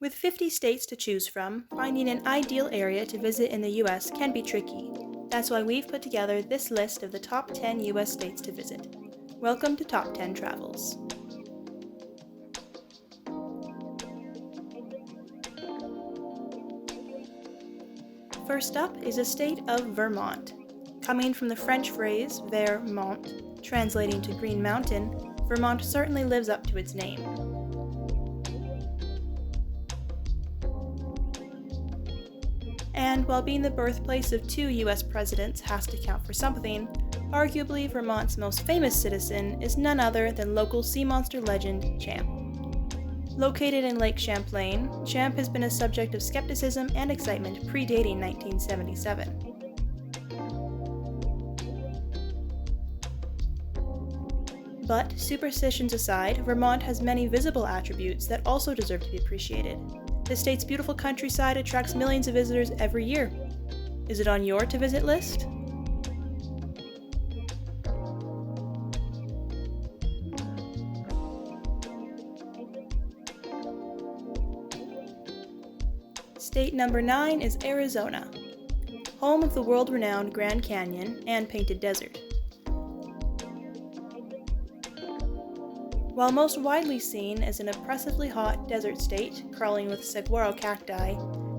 With 50 states to choose from, finding an ideal area to visit in the US can be tricky. That's why we've put together this list of the top 10 US states to visit. Welcome to Top 10 Travels. First up is the state of Vermont. Coming from the French phrase VERMONT, translating to Green Mountain, Vermont certainly lives up to its name. And while being the birthplace of 2 US presidents has to count for something, arguably Vermont's most famous citizen is none other than local sea monster legend Champ. Located in Lake Champlain, Champ has been a subject of skepticism and excitement predating 1977. But, superstitions aside, Vermont has many visible attributes that also deserve to be appreciated. The state's beautiful countryside attracts millions of visitors every year. Is it on your to-visit list? State number 9 is Arizona, home of the world-renowned Grand Canyon and Painted Desert. While most widely seen as an oppressively hot desert state crawling with saguaro cacti,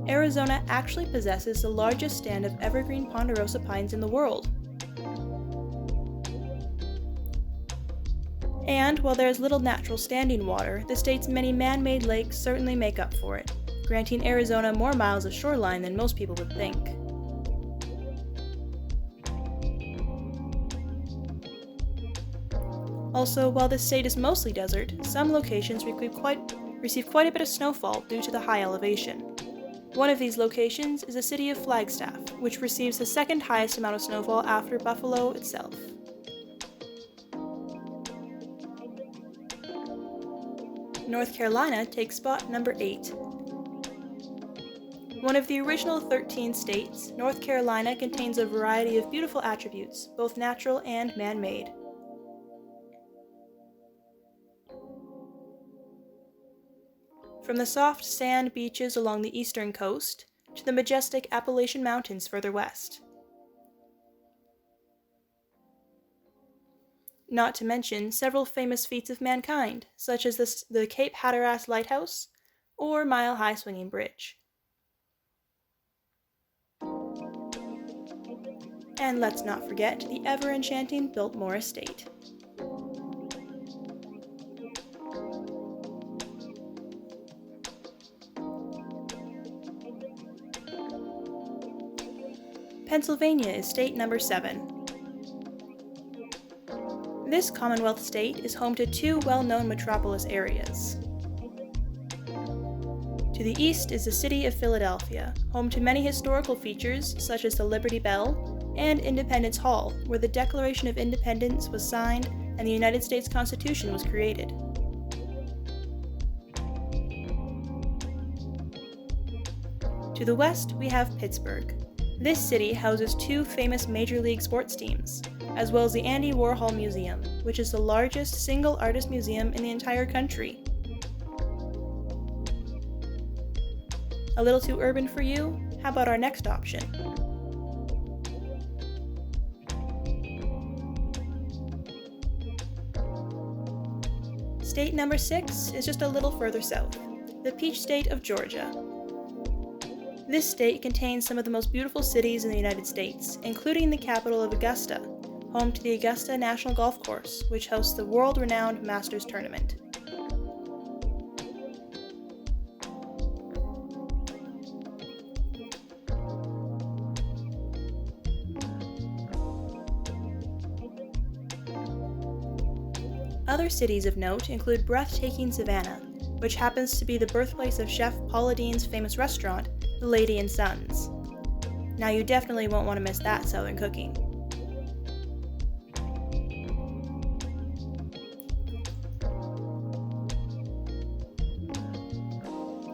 Arizona actually possesses the largest stand of evergreen ponderosa pines in the world. And while there is little natural standing water, the state's many man-made lakes certainly make up for it, granting Arizona more miles of shoreline than most people would think. Also, while this state is mostly desert, some locations receive quite a bit of snowfall due to the high elevation. One of these locations is the city of Flagstaff, which receives the second highest amount of snowfall after Buffalo itself. North Carolina takes spot number 8. One of the original 13 states, North Carolina contains a variety of beautiful attributes, both natural and man-made. From the soft sand beaches along the eastern coast to the majestic Appalachian Mountains further west. Not to mention several famous feats of mankind, such as the Cape Hatteras Lighthouse or Mile High Swinging Bridge. And let's not forget the ever-enchanting Biltmore Estate. Pennsylvania is state number 7. This Commonwealth state is home to 2 well-known metropolis areas. To the east is the city of Philadelphia, home to many historical features such as the Liberty Bell and Independence Hall, where the Declaration of Independence was signed and the United States Constitution was created. To the west, we have Pittsburgh. This city houses 2 famous Major League sports teams, as well as the Andy Warhol Museum, which is the largest single artist museum in the entire country. A little too urban for you? How about our next option? State number 6 is just a little further south, the Peach State of Georgia. This state contains some of the most beautiful cities in the United States, including the capital of Augusta, home to the Augusta National Golf Course, which hosts the world-renowned Masters Tournament. Other cities of note include breathtaking Savannah, which happens to be the birthplace of Chef Paula Deen's famous restaurant, The Lady and Sons. Now you definitely won't want to miss that Southern cooking.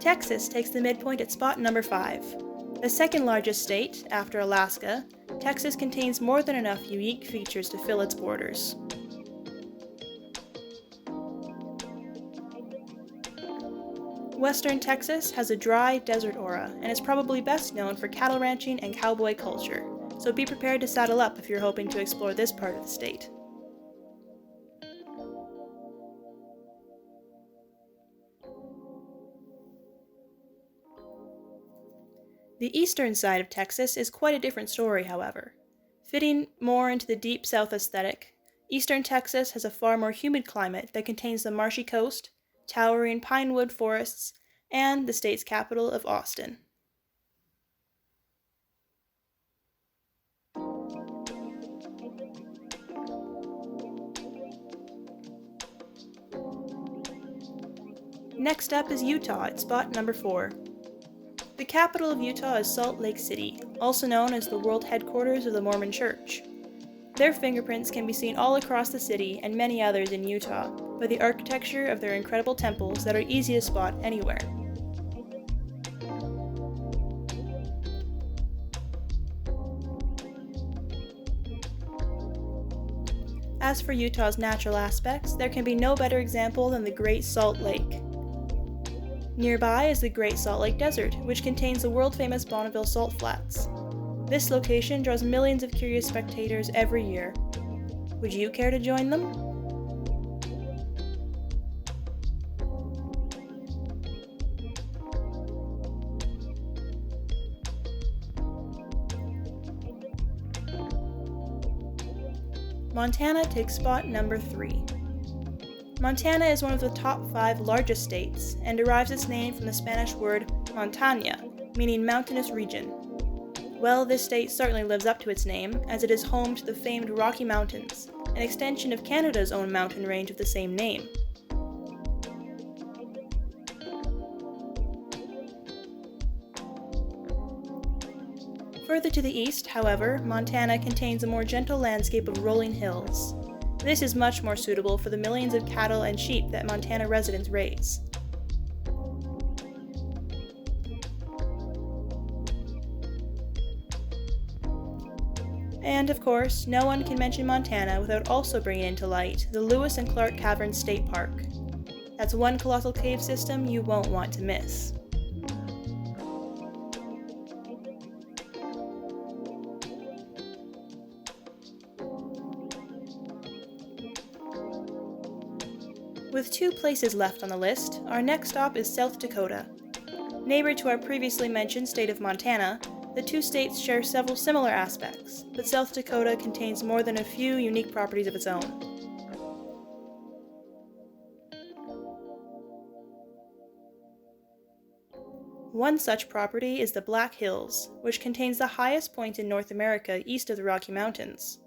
Texas takes the midpoint at spot number 5. The second largest state, after Alaska, Texas contains more than enough unique features to fill its borders. Western Texas has a dry desert aura and is probably best known for cattle ranching and cowboy culture, so be prepared to saddle up if you're hoping to explore this part of the state. The eastern side of Texas is quite a different story, however. Fitting more into the deep south aesthetic, eastern Texas has a far more humid climate that contains the marshy coast, towering pinewood forests, and the state's capital of Austin. Next up is Utah at spot number 4. The capital of Utah is Salt Lake City, also known as the world headquarters of the Mormon Church. Their fingerprints can be seen all across the city and many others in Utah by the architecture of their incredible temples that are easy to spot anywhere. As for Utah's natural aspects, there can be no better example than the Great Salt Lake. Nearby is the Great Salt Lake Desert, which contains the world-famous Bonneville Salt Flats. This location draws millions of curious spectators every year. Would you care to join them? Montana takes spot number 3. Montana is one of the top 5 largest states and derives its name from the Spanish word montaña, meaning mountainous region. Well, this state certainly lives up to its name, as it is home to the famed Rocky Mountains, an extension of Canada's own mountain range of the same name. Further to the east, however, Montana contains a more gentle landscape of rolling hills. This is much more suitable for the millions of cattle and sheep that Montana residents raise. And of course, no one can mention Montana without also bringing into light the Lewis and Clark Caverns State Park. That's one colossal cave system you won't want to miss. With 2 places left on the list, our next stop is South Dakota. Neighbor to our previously mentioned state of Montana, the 2 states share several similar aspects, but South Dakota contains more than a few unique properties of its own. One such property is the Black Hills, which contains the highest point in North America east of the Rocky Mountains,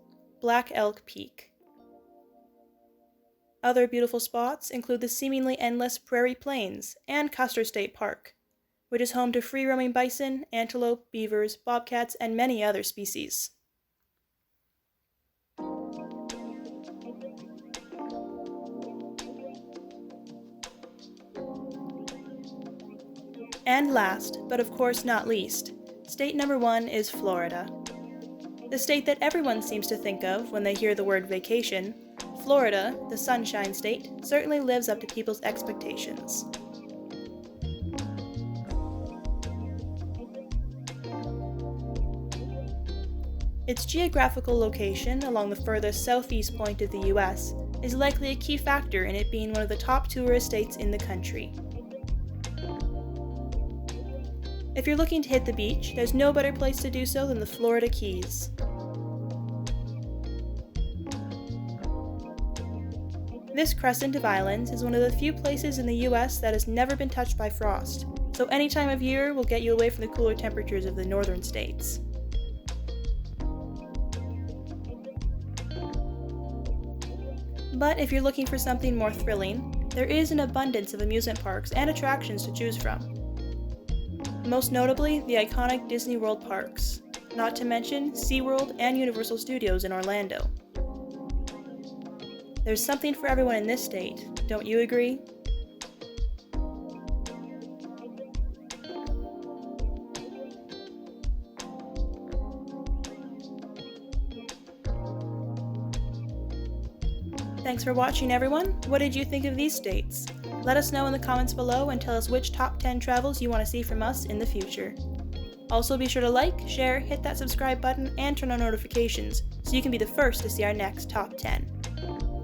Black Elk Peak. Other beautiful spots include the seemingly endless Prairie Plains and Custer State Park, which is home to free-roaming bison, antelope, beavers, bobcats, and many other species. And last, but of course not least, state number 1 is Florida. The state that everyone seems to think of when they hear the word vacation, Florida, the Sunshine State, certainly lives up to people's expectations. Its geographical location along the furthest southeast point of the U.S. is likely a key factor in it being one of the top tourist states in the country. If you're looking to hit the beach, there's no better place to do so than the Florida Keys. This crescent of islands is one of the few places in the U.S. that has never been touched by frost, so any time of year will get you away from the cooler temperatures of the northern states. But if you're looking for something more thrilling, there is an abundance of amusement parks and attractions to choose from. Most notably, the iconic Disney World parks, not to mention SeaWorld and Universal Studios in Orlando. There's something for everyone in this state, don't you agree? Thanks for watching, everyone. What did you think of these states? Let us know in the comments below and tell us which top 10 travels you want to see from us in the future. Also be sure to like, share, hit that subscribe button, and turn on notifications so you can be the first to see our next top 10.